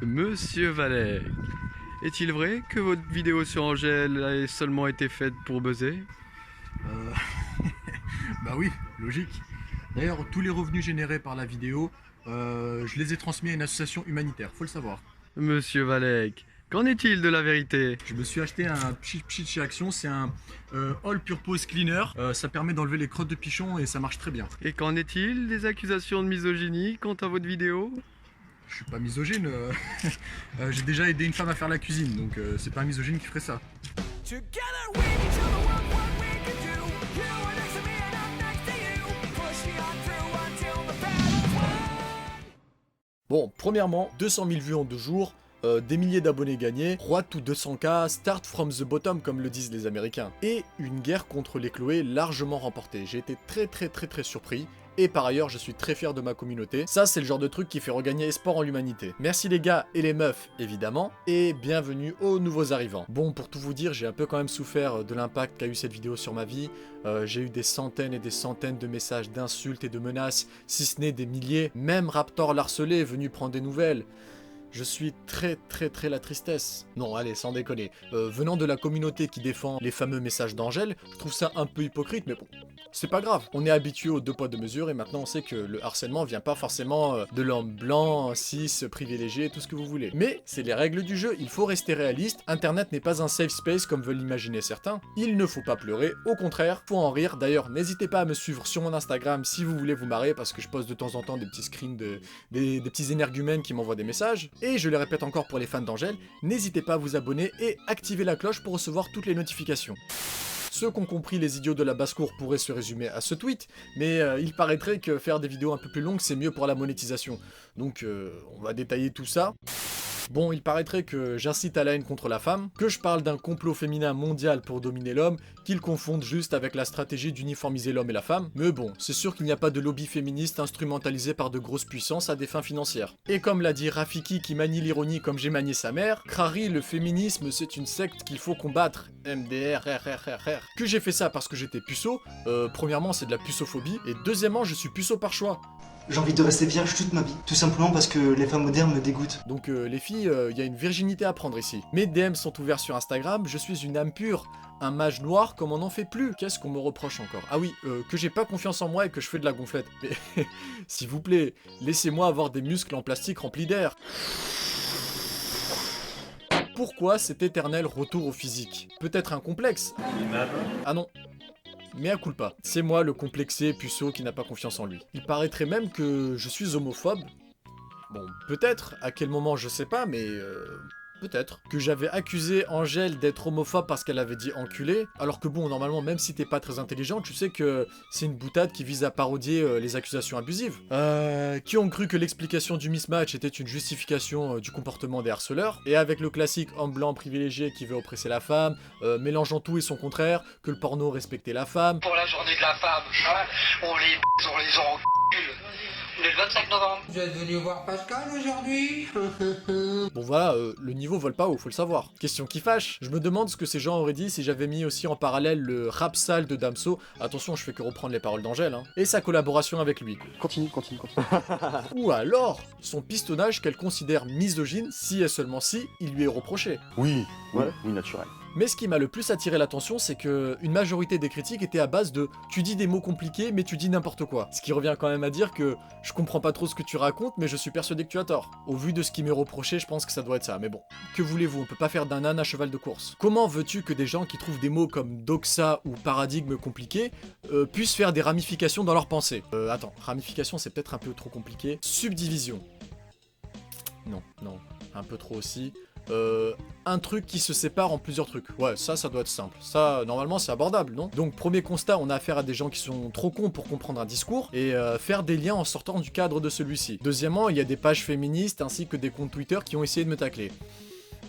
Monsieur Valek, est-il vrai que votre vidéo sur Angèle a seulement été faite pour buzzer? Euh... Bah oui, logique. D'ailleurs, tous les revenus générés par la vidéo, je les ai transmis à une association humanitaire, faut le savoir. Monsieur Valek, qu'en est-il de la vérité? Je me suis acheté un pchit chez Action, c'est un All Purpose Cleaner. Ça permet d'enlever les crottes de pichon et ça marche très bien. Et qu'en est-il des accusations de misogynie quant à votre vidéo? Je suis pas misogyne, j'ai déjà aidé une femme à faire la cuisine, donc c'est pas un misogyne qui ferait ça. Bon, premièrement, 200 000 vues en 2 jours, des milliers d'abonnés gagnés, Road to 200K, start from the bottom comme le disent les Américains. Et une guerre contre les Chloé largement remportée. J'ai été très surpris. Et par ailleurs, je suis très fier de ma communauté. Ça, c'est le genre de truc qui fait regagner espoir en l'humanité. Merci les gars et les meufs, évidemment. Et bienvenue aux nouveaux arrivants. Bon, pour tout vous dire, j'ai un peu quand même souffert de l'impact qu'a eu cette vidéo sur ma vie. J'ai eu des centaines et des centaines de messages d'insultes et de menaces, si ce n'est des milliers. Même Raptor l'harcelé est venu prendre des nouvelles. Je suis très la tristesse. Non, allez, sans déconner. Venant de la communauté qui défend les fameux messages d'Angèle, je trouve ça un peu hypocrite, mais bon, c'est pas grave. On est habitué aux 2 poids 2 mesures et maintenant on sait que le harcèlement vient pas forcément de l'homme blanc, cis, privilégié, tout ce que vous voulez. Mais c'est les règles du jeu, il faut rester réaliste. Internet n'est pas un safe space comme veulent l'imaginer certains. Il ne faut pas pleurer, au contraire, faut en rire. D'ailleurs, n'hésitez pas à me suivre sur mon Instagram si vous voulez vous marrer parce que je poste de temps en temps des petits screens des petits énergumènes qui m'envoient des messages. Et je le répète encore pour les fans d'Angèle, n'hésitez pas à vous abonner et activer la cloche pour recevoir toutes les notifications. Ceux qui ont compris les idiots de la basse-cour pourraient se résumer à ce tweet, mais il paraîtrait que faire des vidéos un peu plus longues c'est mieux pour la monétisation. Donc on va détailler tout ça. Bon, il paraîtrait que j'incite à la haine contre la femme, que je parle d'un complot féminin mondial pour dominer l'homme, qu'ils confondent juste avec la stratégie d'uniformiser l'homme et la femme, mais bon, c'est sûr qu'il n'y a pas de lobby féministe instrumentalisé par de grosses puissances à des fins financières. Et comme l'a dit Rafiki qui manie l'ironie comme j'ai manié sa mère, Crary, le féminisme c'est une secte qu'il faut combattre, MDR, RRRR. Que j'ai fait ça parce que j'étais puceau, premièrement c'est de la puceophobie, et deuxièmement je suis puceau par choix. J'ai envie de rester vierge toute ma vie, tout simplement parce que les femmes modernes me dégoûtent. Donc les filles, il y a une virginité à prendre ici. Mes DM sont ouverts sur Instagram, je suis une âme pure. Un mage noir comme on n'en fait plus. Qu'est-ce qu'on me reproche encore? Ah oui, que j'ai pas confiance en moi et que je fais de la gonflette. Mais s'il vous plaît, laissez-moi avoir des muscles en plastique remplis d'air. Pourquoi cet éternel retour au physique? Peut-être un complexe? Ah non. Mea culpa. C'est moi le complexé puceau qui n'a pas confiance en lui. Il paraîtrait même que je suis homophobe. Bon, peut-être, à quel moment je sais pas, mais peut-être. Que j'avais accusé Angèle d'être homophobe parce qu'elle avait dit enculé, alors que bon, normalement, même si t'es pas très intelligent, tu sais que c'est une boutade qui vise à parodier les accusations abusives. Qui ont cru que l'explication du mismatch était une justification du comportement des harceleurs, et avec le classique homme blanc privilégié qui veut oppresser la femme, mélangeant tout et son contraire, que le porno respectait la femme. Pour la journée de la femme, hein, on les encule. On est le 25 novembre. Vous êtes venu voir Pascal aujourd'hui? Bon voilà, le niveau vole pas haut, faut le savoir. Question qui fâche, je me demande ce que ces gens auraient dit si j'avais mis aussi en parallèle le rap sale de Damso, attention je fais que reprendre les paroles d'Angèle, hein, et sa collaboration avec lui. Continue. Ou alors, son pistonnage qu'elle considère misogyne si et seulement si il lui est reproché. Oui, naturel. Mais ce qui m'a le plus attiré l'attention, c'est que une majorité des critiques étaient à base de « tu dis des mots compliqués, mais tu dis n'importe quoi ». Ce qui revient quand même à dire que je comprends pas trop ce que tu racontes, mais je suis persuadé que tu as tort. Au vu de ce qui m'est reproché, je pense que ça doit être ça, mais bon. Que voulez-vous, on peut pas faire d'un âne un cheval de course. Comment veux-tu que des gens qui trouvent des mots comme doxa ou paradigme compliqué puissent faire des ramifications dans leur pensée? Attends, ramification c'est peut-être un peu trop compliqué. Subdivision. Non, un peu trop aussi. Un truc qui se sépare en plusieurs trucs. Ouais, ça doit être simple. Ça, normalement, c'est abordable, non? Donc, premier constat, on a affaire à des gens qui sont trop cons pour comprendre un discours et faire des liens en sortant du cadre de celui-ci. Deuxièmement, il y a des pages féministes ainsi que des comptes Twitter qui ont essayé de me tacler.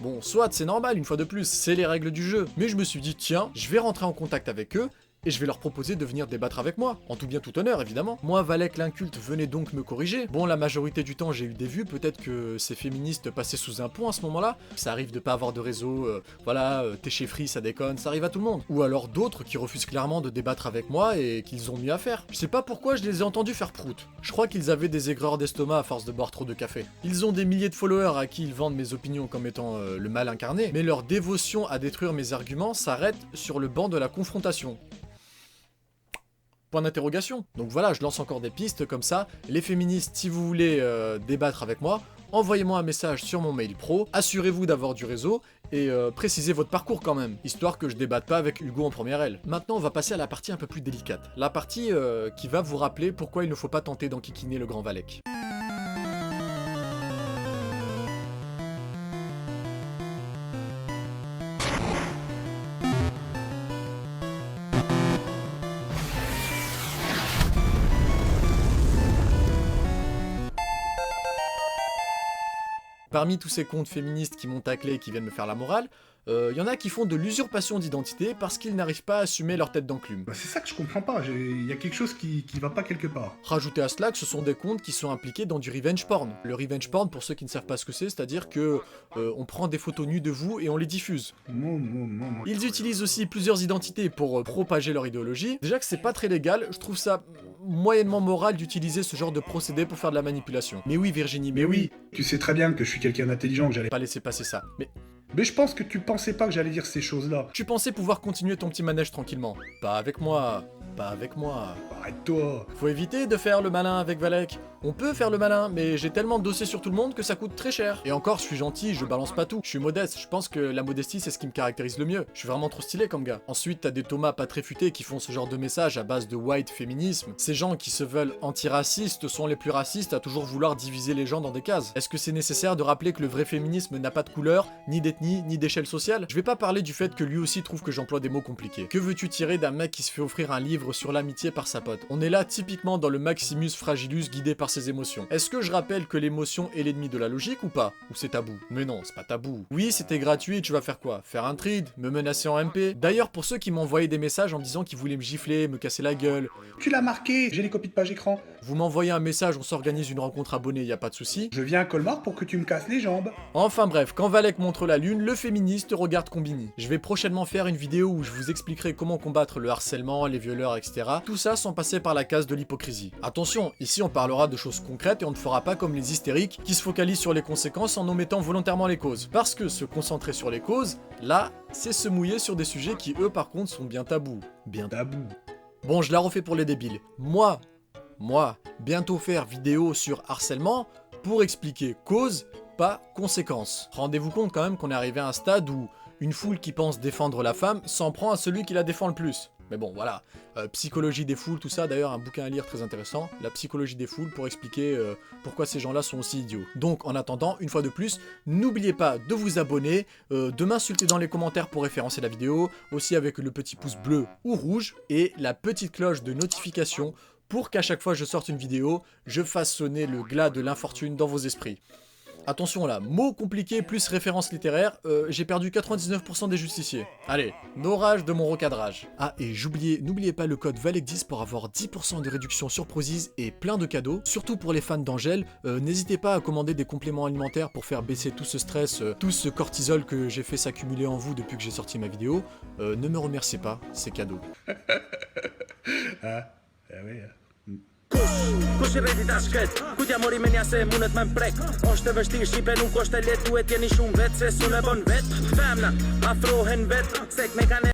Bon, soit c'est normal, une fois de plus, c'est les règles du jeu. Mais je me suis dit, tiens, je vais rentrer en contact avec eux et je vais leur proposer de venir débattre avec moi, en tout bien tout honneur évidemment. Moi, Valek l'inculte venait donc me corriger. Bon, la majorité du temps j'ai eu des vues, peut-être que ces féministes passaient sous un pont à ce moment-là. Ça arrive de pas avoir de réseau, t'es chez Free, ça déconne, ça arrive à tout le monde. Ou alors d'autres qui refusent clairement de débattre avec moi et qu'ils ont mieux à faire. Je sais pas pourquoi je les ai entendus faire prout. Je crois qu'ils avaient des aigreurs d'estomac à force de boire trop de café. Ils ont des milliers de followers à qui ils vendent mes opinions comme étant le mal incarné, mais leur dévotion à détruire mes arguments s'arrête sur le banc de la confrontation. Point d'interrogation. Donc voilà, je lance encore des pistes comme ça. Les féministes, si vous voulez débattre avec moi, envoyez-moi un message sur mon mail pro, assurez-vous d'avoir du réseau, et précisez votre parcours quand même, histoire que je débatte pas avec Hugo en première aile. Maintenant, on va passer à la partie un peu plus délicate. La partie qui va vous rappeler pourquoi il ne faut pas tenter d'enquiquiner le grand Valek. Parmi tous ces comptes féministes qui m'ont taclé et qui viennent me faire la morale, y en a qui font de l'usurpation d'identité parce qu'ils n'arrivent pas à assumer leur tête d'enclume. Bah c'est ça que je comprends pas, il y a quelque chose qui va pas quelque part. Rajoutez à cela que ce sont des comptes qui sont impliqués dans du revenge porn. Le revenge porn, pour ceux qui ne savent pas ce que c'est-à-dire que on prend des photos nues de vous et on les diffuse. Ils utilisent aussi plusieurs identités pour propager leur idéologie. Déjà que c'est pas très légal, je trouve ça moyennement moral d'utiliser ce genre de procédé pour faire de la manipulation. Mais oui Virginie, mais oui. Tu sais très bien que je suis quelqu'un d'intelligent, que j'allais pas laisser passer ça. Mais je pense que tu pensais pas que j'allais dire ces choses-là. Tu pensais pouvoir continuer ton petit manège tranquillement. Pas avec moi. Pas avec moi. Arrête-toi. Faut éviter de faire le malin avec Valek. On peut faire le malin, mais j'ai tellement de dossiers sur tout le monde que ça coûte très cher. Et encore, je suis gentil, je balance pas tout. Je suis modeste, je pense que la modestie c'est ce qui me caractérise le mieux. Je suis vraiment trop stylé comme gars. Ensuite, t'as des Thomas pas très futés qui font ce genre de messages à base de white féminisme. Ces gens qui se veulent antiracistes sont les plus racistes à toujours vouloir diviser les gens dans des cases. Est-ce que c'est nécessaire de rappeler que le vrai féminisme n'a pas de couleur, ni d'ethnie, ni d'échelle sociale? Je vais pas parler du fait que lui aussi trouve que j'emploie des mots compliqués. Que veux-tu tirer d'un mec qui se fait offrir un livre sur l'amitié par sa pote? On est là typiquement dans le Maximus Fragilus guidé par ses émotions. Est-ce que je rappelle que l'émotion est l'ennemi de la logique ou pas? Ou c'est tabou? Mais non, c'est pas tabou. Oui, c'était gratuit, tu vas faire quoi? Faire un trade? Me menacer en MP? D'ailleurs, pour ceux qui m'ont envoyé des messages en disant qu'ils voulaient me gifler, me casser la gueule... Tu l'as marqué, j'ai les copies de page écran. Vous m'envoyez un message, on s'organise une rencontre abonnée, y a pas de souci. Je viens à Colmar pour que tu me casses les jambes. Enfin bref, quand Valek montre la lune, le féministe regarde Combini. Je vais prochainement faire une vidéo où je vous expliquerai comment combattre le harcèlement, les violeurs, etc. Tout ça sans passer par la case de l'hypocrisie. Attention, ici on parlera de choses concrètes et on ne fera pas comme les hystériques qui se focalisent sur les conséquences en omettant volontairement les causes. Parce que se concentrer sur les causes, là, c'est se mouiller sur des sujets qui eux par contre sont bien tabous. Bien tabous. Bon, je la refais pour les débiles. Moi, bientôt faire vidéo sur harcèlement pour expliquer cause, pas conséquence. Rendez-vous compte quand même qu'on est arrivé à un stade où une foule qui pense défendre la femme s'en prend à celui qui la défend le plus. Mais bon, voilà. Psychologie des foules, tout ça, d'ailleurs, un bouquin à lire très intéressant. La psychologie des foules pour expliquer pourquoi ces gens-là sont aussi idiots. Donc, en attendant, une fois de plus, n'oubliez pas de vous abonner, de m'insulter dans les commentaires pour référencer la vidéo, aussi avec le petit pouce bleu ou rouge, et la petite cloche de notification pour qu'à chaque fois que je sorte une vidéo, je fasse sonner le glas de l'infortune dans vos esprits. Attention là, mots compliqués plus références littéraires, j'ai perdu 99% des justiciers. Allez, orage de mon recadrage. Ah, et n'oubliez pas le code VALEK10 pour avoir 10% de réduction sur Prozis et plein de cadeaux. Surtout pour les fans d'Angèle, n'hésitez pas à commander des compléments alimentaires pour faire baisser tout ce stress, tout ce cortisol que j'ai fait s'accumuler en vous depuis que j'ai sorti ma vidéo. Ne me remerciez pas, c'est cadeau. Kush I redi ta shket, ku t'ja mori menja se mundet me mprek. Është e vështirë, shqipe nuk është e lehtë, duhet jeni shumë vetë, se s'u ne bon vetë. Femna, afrohen vetë, sek me kanë